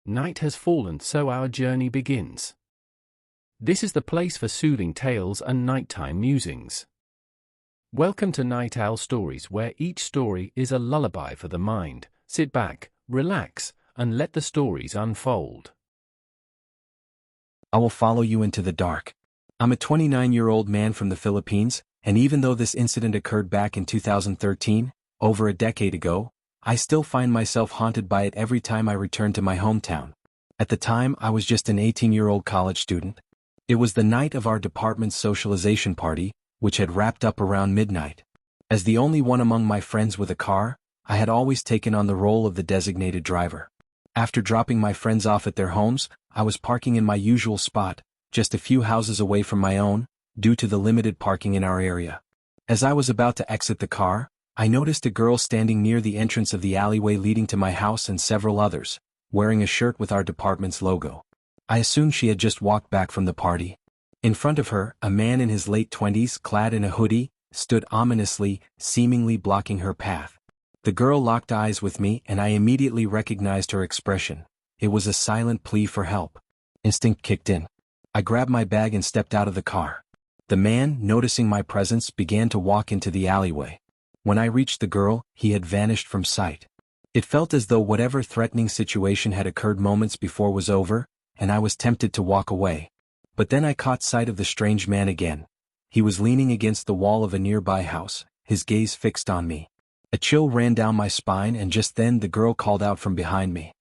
Night has fallen, so our journey begins. This is the place for soothing tales and nighttime musings. Welcome to Night Owl Stories, where each story is a lullaby for the mind. Sit back, relax, and let the stories unfold. I will follow you into the dark. I'm a 29-year-old man from the Philippines, and even though this incident occurred back in 2013, over a decade ago, I still find myself haunted by it every time I return to my hometown. At the time, I was just an 18-year-old college student. It was the night of our department's socialization party, which had wrapped up around midnight. As the only one among my friends with a car, I had always taken on the role of the designated driver. After dropping my friends off at their homes, I was parking in my usual spot, just a few houses away from my own, due to the limited parking in our area. As I was about to exit the car, I noticed a girl standing near the entrance of the alleyway leading to my house and several others, wearing a shirt with our department's logo. I assumed she had just walked back from the party. In front of her, a man in his late 20s, clad in a hoodie, stood ominously, seemingly blocking her path. The girl locked eyes with me and I immediately recognized her expression. It was a silent plea for help. Instinct kicked in. I grabbed my bag and stepped out of the car. The man, noticing my presence, began to walk into the alleyway. When I reached the girl, he had vanished from sight. It felt as though whatever threatening situation had occurred moments before was over, and I was tempted to walk away. But then I caught sight of the strange man again. He was leaning against the wall of a nearby house, his gaze fixed on me. A chill ran down my spine, and just then the girl called out from behind me.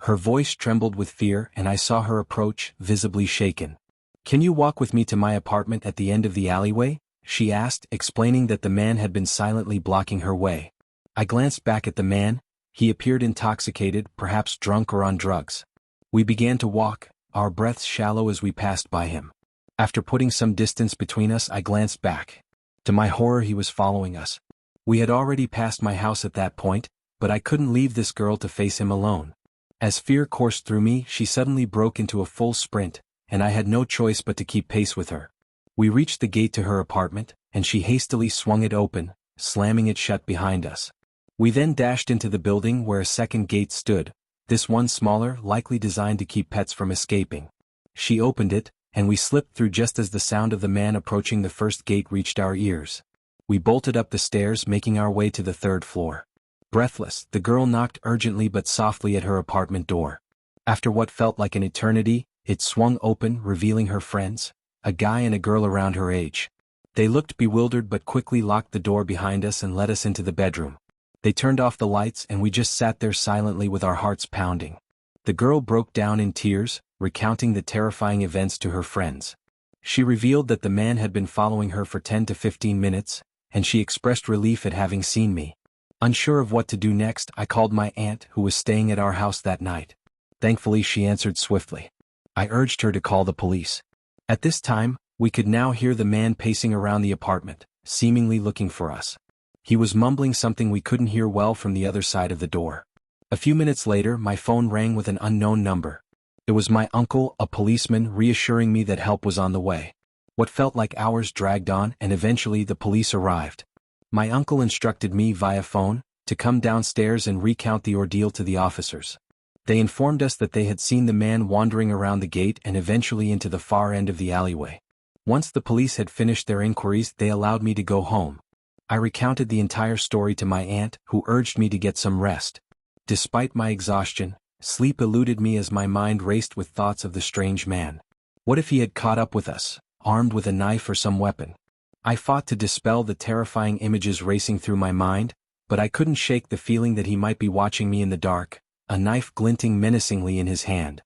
Her voice trembled with fear and I saw her approach, visibly shaken. "Can you walk with me to my apartment at the end of the alleyway?" she asked, explaining that the man had been silently blocking her way. I glanced back at the man. He appeared intoxicated, perhaps drunk or on drugs. We began to walk, our breaths shallow as we passed by him. After putting some distance between us, I glanced back. To my horror, he was following us. We had already passed my house at that point, but I couldn't leave this girl to face him alone. As fear coursed through me, she suddenly broke into a full sprint, and I had no choice but to keep pace with her. We reached the gate to her apartment, and she hastily swung it open, slamming it shut behind us. We then dashed into the building where a second gate stood, this one smaller, likely designed to keep pets from escaping. She opened it, and we slipped through just as the sound of the man approaching the first gate reached our ears. We bolted up the stairs, making our way to the third floor. Breathless, the girl knocked urgently but softly at her apartment door. After what felt like an eternity, it swung open, revealing her friends, a guy and a girl around her age. They looked bewildered but quickly locked the door behind us and led us into the bedroom. They turned off the lights and we just sat there silently with our hearts pounding. The girl broke down in tears, recounting the terrifying events to her friends. She revealed that the man had been following her for 10 to 15 minutes, and she expressed relief at having seen me. Unsure of what to do next, I called my aunt, who was staying at our house that night. Thankfully, she answered swiftly. I urged her to call the police. At this time, we could now hear the man pacing around the apartment, seemingly looking for us. He was mumbling something we couldn't hear well from the other side of the door. A few minutes later, my phone rang with an unknown number. It was my uncle, a policeman, reassuring me that help was on the way. What felt like hours dragged on, and eventually the police arrived. My uncle instructed me via phone to come downstairs and recount the ordeal to the officers. They informed us that they had seen the man wandering around the gate and eventually into the far end of the alleyway. Once the police had finished their inquiries, they allowed me to go home. I recounted the entire story to my aunt, who urged me to get some rest. Despite my exhaustion, sleep eluded me as my mind raced with thoughts of the strange man. What if he had caught up with us, armed with a knife or some weapon? I fought to dispel the terrifying images racing through my mind, but I couldn't shake the feeling that he might be watching me in the dark, a knife glinting menacingly in his hand.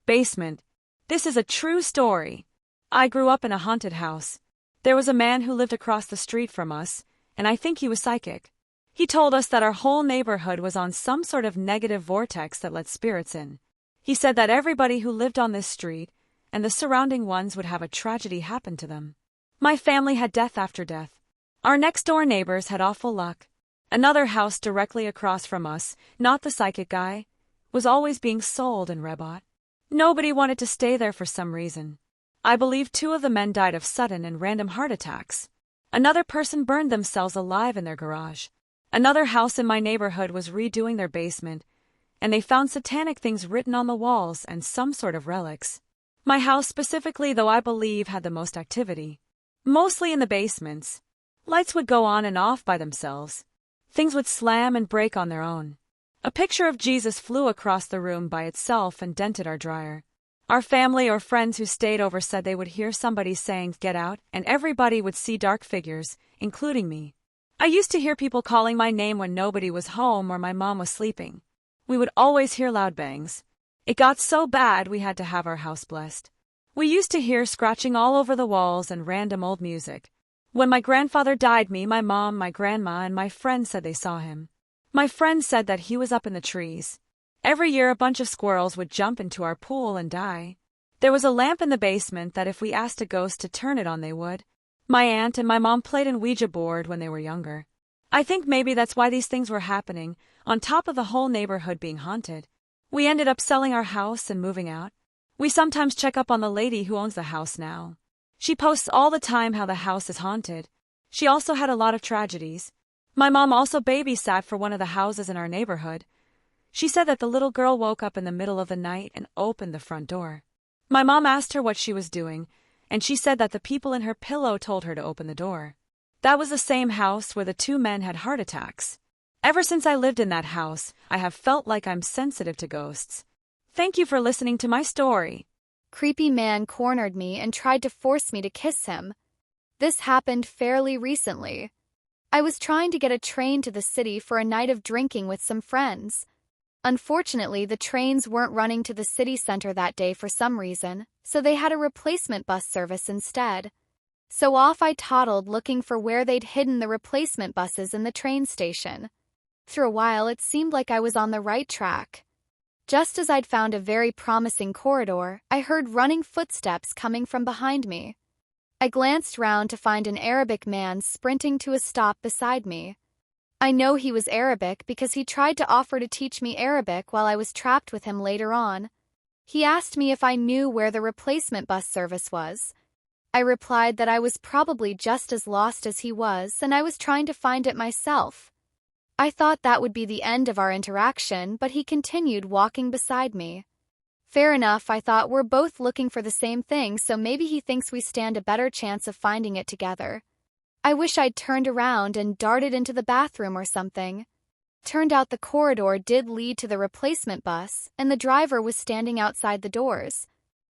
Basement. This is a true story. I grew up in a haunted house. There was a man who lived across the street from us, and I think he was psychic. He told us that our whole neighborhood was on some sort of negative vortex that let spirits in. He said that everybody who lived on this street and the surrounding ones would have a tragedy happen to them. My family had death after death. Our next-door neighbors had awful luck. Another house directly across from us, not the psychic guy, was always being sold and rebought. Nobody wanted to stay there for some reason. I believe 2 of the men died of sudden and random heart attacks. Another person burned themselves alive in their garage. Another house in my neighborhood was redoing their basement, and they found satanic things written on the walls and some sort of relics. My house specifically, though, I believe, had the most activity. Mostly in the basements. Lights would go on and off by themselves. Things would slam and break on their own. A picture of Jesus flew across the room by itself and dented our dryer. Our family or friends who stayed over said they would hear somebody saying, "Get out," and everybody would see dark figures, including me. I used to hear people calling my name when nobody was home or my mom was sleeping. We would always hear loud bangs. It got so bad we had to have our house blessed. We used to hear scratching all over the walls and random old music. When my grandfather died, my mom, my grandma, and my friends said they saw him. My friends said that he was up in the trees. Every year a bunch of squirrels would jump into our pool and die. There was a lamp in the basement that if we asked a ghost to turn it on, they would. My aunt and my mom played in Ouija board when they were younger. I think maybe that's why these things were happening, on top of the whole neighborhood being haunted. We ended up selling our house and moving out. We sometimes check up on the lady who owns the house now. She posts all the time how the house is haunted. She also had a lot of tragedies. My mom also babysat for one of the houses in our neighborhood. She said that the little girl woke up in the middle of the night and opened the front door. My mom asked her what she was doing, and she said that the people in her pillow told her to open the door. That was the same house where the two men had heart attacks. Ever since I lived in that house, I have felt like I'm sensitive to ghosts. Thank you for listening to my story. Creepy man cornered me and tried to force me to kiss him. This happened fairly recently. I was trying to get a train to the city for a night of drinking with some friends. Unfortunately, the trains weren't running to the city center that day for some reason, so they had a replacement bus service instead. So off I toddled looking for where they'd hidden the replacement buses in the train station. For a while, it seemed like I was on the right track. Just as I'd found a very promising corridor, I heard running footsteps coming from behind me. I glanced round to find an Arabic man sprinting to a stop beside me. I know he was Arabic because he tried to offer to teach me Arabic while I was trapped with him later on. He asked me if I knew where the replacement bus service was. I replied that I was probably just as lost as he was, and I was trying to find it myself. I thought that would be the end of our interaction, but he continued walking beside me. Fair enough, I thought, we're both looking for the same thing, so maybe he thinks we stand a better chance of finding it together. I wish I'd turned around and darted into the bathroom or something. Turned out the corridor did lead to the replacement bus, and the driver was standing outside the doors.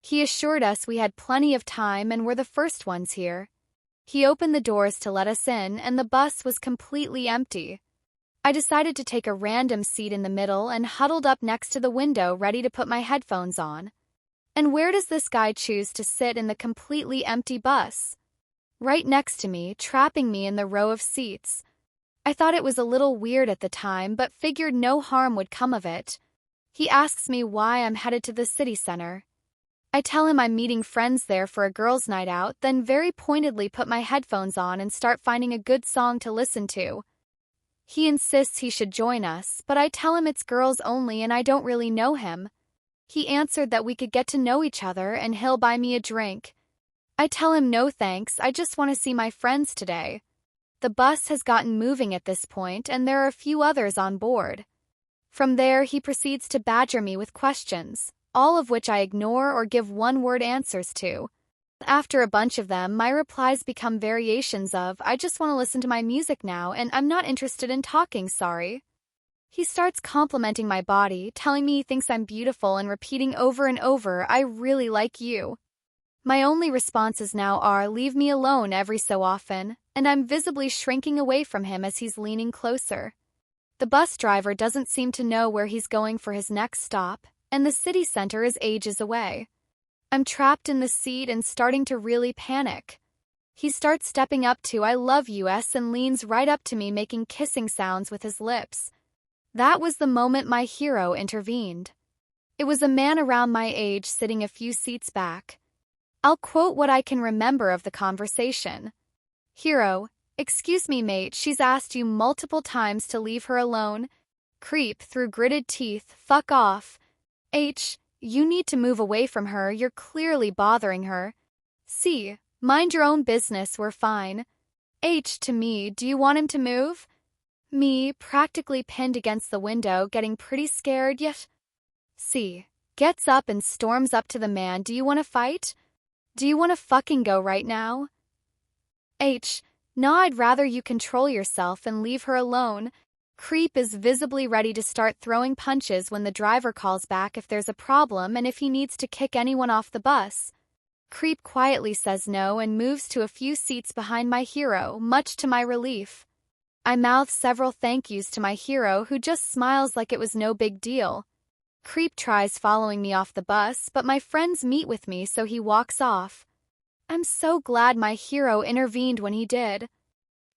He assured us we had plenty of time and were the first ones here. He opened the doors to let us in, and the bus was completely empty. I decided to take a random seat in the middle and huddled up next to the window ready to put my headphones on. And where does this guy choose to sit in the completely empty bus? Right next to me, trapping me in the row of seats. I thought it was a little weird at the time, but figured no harm would come of it. He asks me why I'm headed to the city center. I tell him I'm meeting friends there for a girls' night out, then very pointedly put my headphones on and start finding a good song to listen to. He insists he should join us, but I tell him it's girls only and I don't really know him. He answered that we could get to know each other and he'll buy me a drink. I tell him no thanks, I just want to see my friends today. The bus has gotten moving at this point and there are a few others on board. From there, he proceeds to badger me with questions, all of which I ignore or give one-word answers to. After a bunch of them, my replies become variations of, I just want to listen to my music now and I'm not interested in talking, sorry. He starts complimenting my body, telling me he thinks I'm beautiful and repeating over and over, I really like you. My only responses now are, leave me alone every so often, and I'm visibly shrinking away from him as he's leaning closer. The bus driver doesn't seem to know where he's going for his next stop, and the city center is ages away. I'm trapped in the seat and starting to really panic. He starts stepping up to I love US and leans right up to me making kissing sounds with his lips. That was the moment my hero intervened. It was a man around my age sitting a few seats back. I'll quote what I can remember of the conversation. Hero, excuse me mate, she's asked you multiple times to leave her alone. Creep through gritted teeth, fuck off. H, you need to move away from her, you're clearly bothering her. C, mind your own business, we're fine. H to me, do you want him to move? Me, practically pinned against the window, getting pretty scared, yet C gets up and storms up to the man. Do you want to fight? Do you want to fucking go right now? H, no, I'd rather you control yourself and leave her alone. Creep is visibly ready to start throwing punches when the driver calls back if there's a problem and if he needs to kick anyone off the bus. Creep quietly says no and moves to a few seats behind my hero, much to my relief. I mouth several thank yous to my hero, who just smiles like it was no big deal. Creep tries following me off the bus, but my friends meet with me, so he walks off. I'm so glad my hero intervened when he did.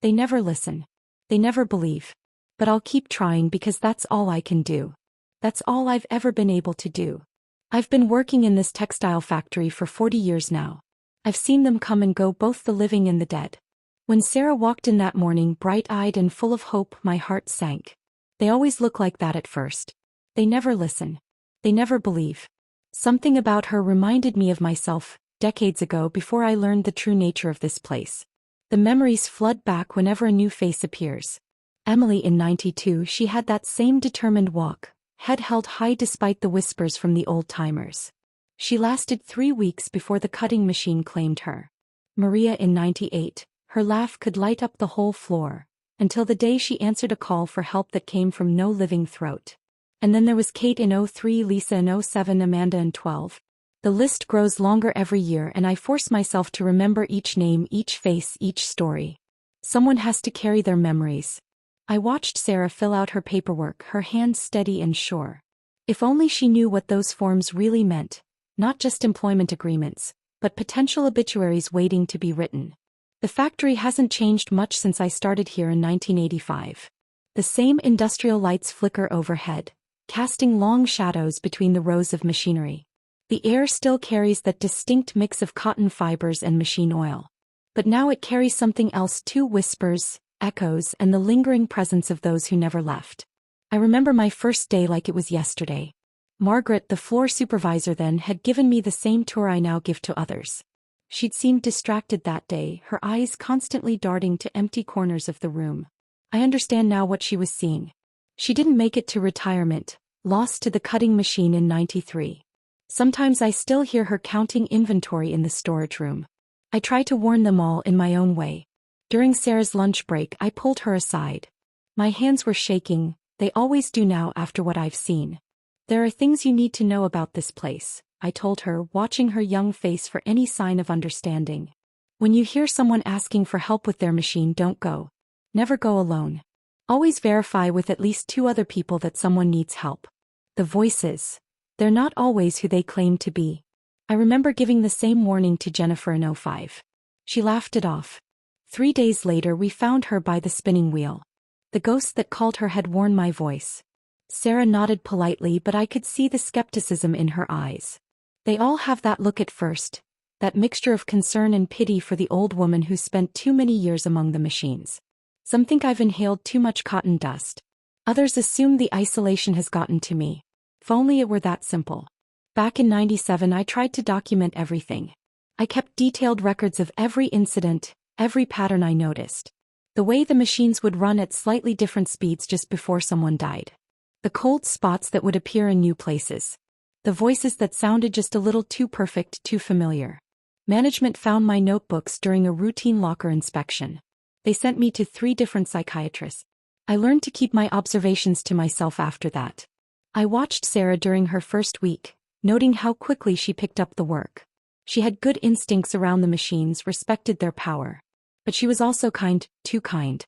They never listen. They never believe. But I'll keep trying because that's all I can do. That's all I've ever been able to do. I've been working in this textile factory for 40 years now. I've seen them come and go, both the living and the dead. When Sarah walked in that morning, bright-eyed and full of hope, my heart sank. They always look like that at first. They never listen. They never believe. Something about her reminded me of myself, decades ago, before I learned the true nature of this place. The memories flood back whenever a new face appears. Emily in 92, she had that same determined walk, head held high despite the whispers from the old-timers. She lasted 3 weeks before the cutting machine claimed her. Maria in 98, her laugh could light up the whole floor, until the day she answered a call for help that came from no living throat. And then there was Kate in 03, Lisa in 07, Amanda in 12. The list grows longer every year, and I force myself to remember each name, each face, each story. Someone has to carry their memories. I watched Sarah fill out her paperwork, her hands steady and sure. If only she knew what those forms really meant, not just employment agreements, but potential obituaries waiting to be written. The factory hasn't changed much since I started here in 1985. The same industrial lights flicker overhead, casting long shadows between the rows of machinery. The air still carries that distinct mix of cotton fibers and machine oil. But now it carries something else too: whispers, echoes, and the lingering presence of those who never left. I remember my first day like it was yesterday. Margaret, the floor supervisor then, had given me the same tour I now give to others. She'd seemed distracted that day, her eyes constantly darting to empty corners of the room. I understand now what she was seeing. She didn't make it to retirement, lost to the cutting machine in 93. Sometimes I still hear her counting inventory in the storage room. I try to warn them all in my own way. During Sarah's lunch break, I pulled her aside. My hands were shaking, they always do now after what I've seen. There are things you need to know about this place, I told her, watching her young face for any sign of understanding. When you hear someone asking for help with their machine, don't go. Never go alone. Always verify with at least 2 other people that someone needs help. The voices. They're not always who they claim to be. I remember giving the same warning to Jennifer in 05. She laughed it off. 3 days later we found her by the spinning wheel. The ghost that called her had worn my voice. Sarah nodded politely, but I could see the skepticism in her eyes. They all have that look at first, that mixture of concern and pity for the old woman who spent too many years among the machines. Some think I've inhaled too much cotton dust. Others assume the isolation has gotten to me. If only it were that simple. Back in 97 I tried to document everything. I kept detailed records of every incident, every pattern I noticed. The way the machines would run at slightly different speeds just before someone died. The cold spots that would appear in new places. The voices that sounded just a little too perfect, too familiar. Management found my notebooks during a routine locker inspection. They sent me to 3 different psychiatrists. I learned to keep my observations to myself after that. I watched Sarah during her first week, noting how quickly she picked up the work. She had good instincts around the machines, respected their power. But she was also kind, too kind.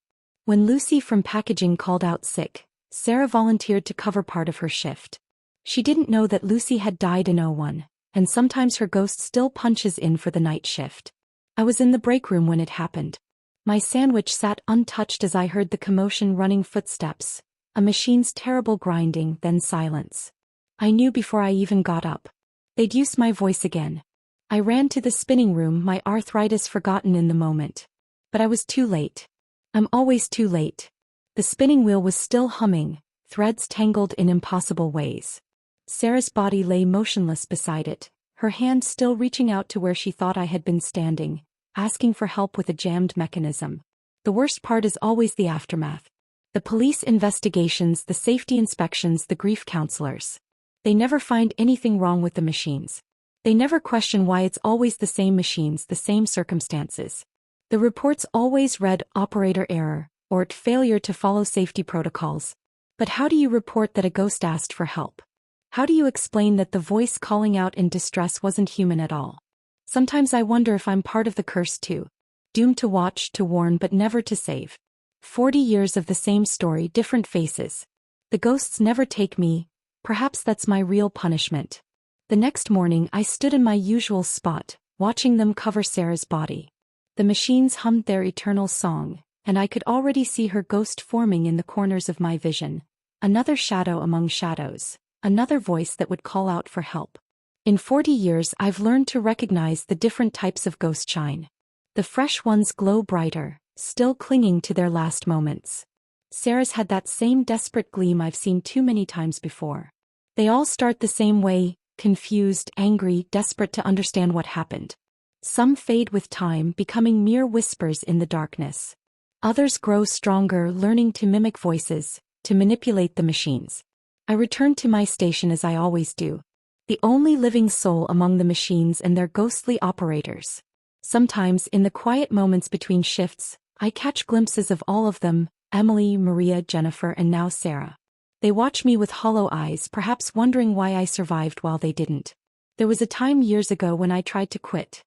When Lucy from packaging called out sick, Sarah volunteered to cover part of her shift. She didn't know that Lucy had died in 01, and sometimes her ghost still punches in for the night shift. I was in the break room when it happened. My sandwich sat untouched as I heard the commotion, running footsteps, a machine's terrible grinding, then silence. I knew before I even got up. They'd used my voice again. I ran to the spinning room, my arthritis forgotten in the moment. But I was too late. I'm always too late. The spinning wheel was still humming, threads tangled in impossible ways. Sarah's body lay motionless beside it, her hand still reaching out to where she thought I had been standing, asking for help with a jammed mechanism. The worst part is always the aftermath. The police investigations, the safety inspections, the grief counselors. They never find anything wrong with the machines. They never question why it's always the same machines, the same circumstances. The reports always read operator error, or failure to follow safety protocols. But how do you report that a ghost asked for help? How do you explain that the voice calling out in distress wasn't human at all? Sometimes I wonder if I'm part of the curse too. Doomed to watch, to warn, but never to save. 40 years of the same story, different faces. The ghosts never take me. Perhaps that's my real punishment. The next morning I stood in my usual spot, watching them cover Sarah's body. The machines hummed their eternal song, and I could already see her ghost forming in the corners of my vision. Another shadow among shadows. Another voice that would call out for help. In 40 years I've learned to recognize the different types of ghost shine. The fresh ones glow brighter, still clinging to their last moments. Sarah's had that same desperate gleam I've seen too many times before. They all start the same way, confused, angry, desperate to understand what happened. Some fade with time, becoming mere whispers in the darkness. Others grow stronger, learning to mimic voices, to manipulate the machines. I return to my station as I always do. The only living soul among the machines and their ghostly operators. Sometimes, in the quiet moments between shifts, I catch glimpses of all of them, Emily, Maria, Jennifer, and now Sarah. They watch me with hollow eyes, perhaps wondering why I survived while they didn't. There was a time years ago when I tried to quit.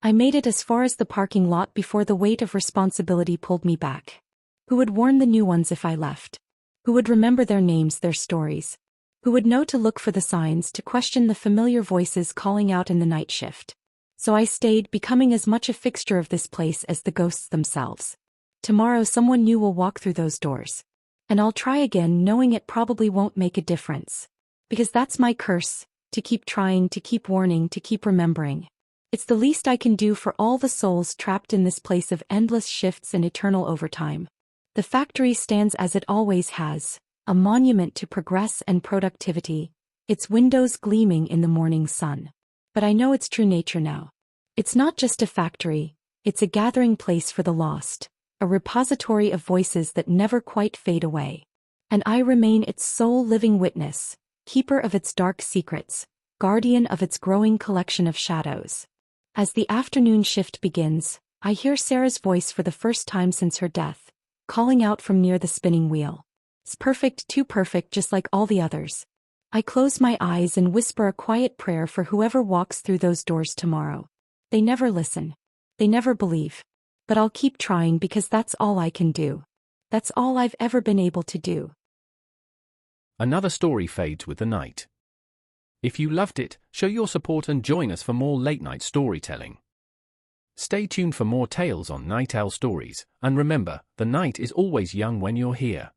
I made it as far as the parking lot before the weight of responsibility pulled me back. Who would warn the new ones if I left? Who would remember their names, their stories? Who would know to look for the signs, to question the familiar voices calling out in the night shift? So I stayed, becoming as much a fixture of this place as the ghosts themselves. Tomorrow someone new will walk through those doors. And I'll try again, knowing it probably won't make a difference. Because that's my curse, to keep trying, to keep warning, to keep remembering. It's the least I can do for all the souls trapped in this place of endless shifts and eternal overtime. The factory stands as it always has, a monument to progress and productivity, its windows gleaming in the morning sun. But I know its true nature now. It's not just a factory, it's a gathering place for the lost, a repository of voices that never quite fade away. And I remain its sole living witness, keeper of its dark secrets, guardian of its growing collection of shadows. As the afternoon shift begins, I hear Sarah's voice for the first time since her death, calling out from near the spinning wheel. It's perfect, too perfect, just like all the others. I close my eyes and whisper a quiet prayer for whoever walks through those doors tomorrow. They never listen. They never believe. But I'll keep trying because that's all I can do. That's all I've ever been able to do. Another story fades with the night. If you loved it, show your support and join us for more late-night storytelling. Stay tuned for more tales on Night Owl Stories, and remember, the night is always young when you're here.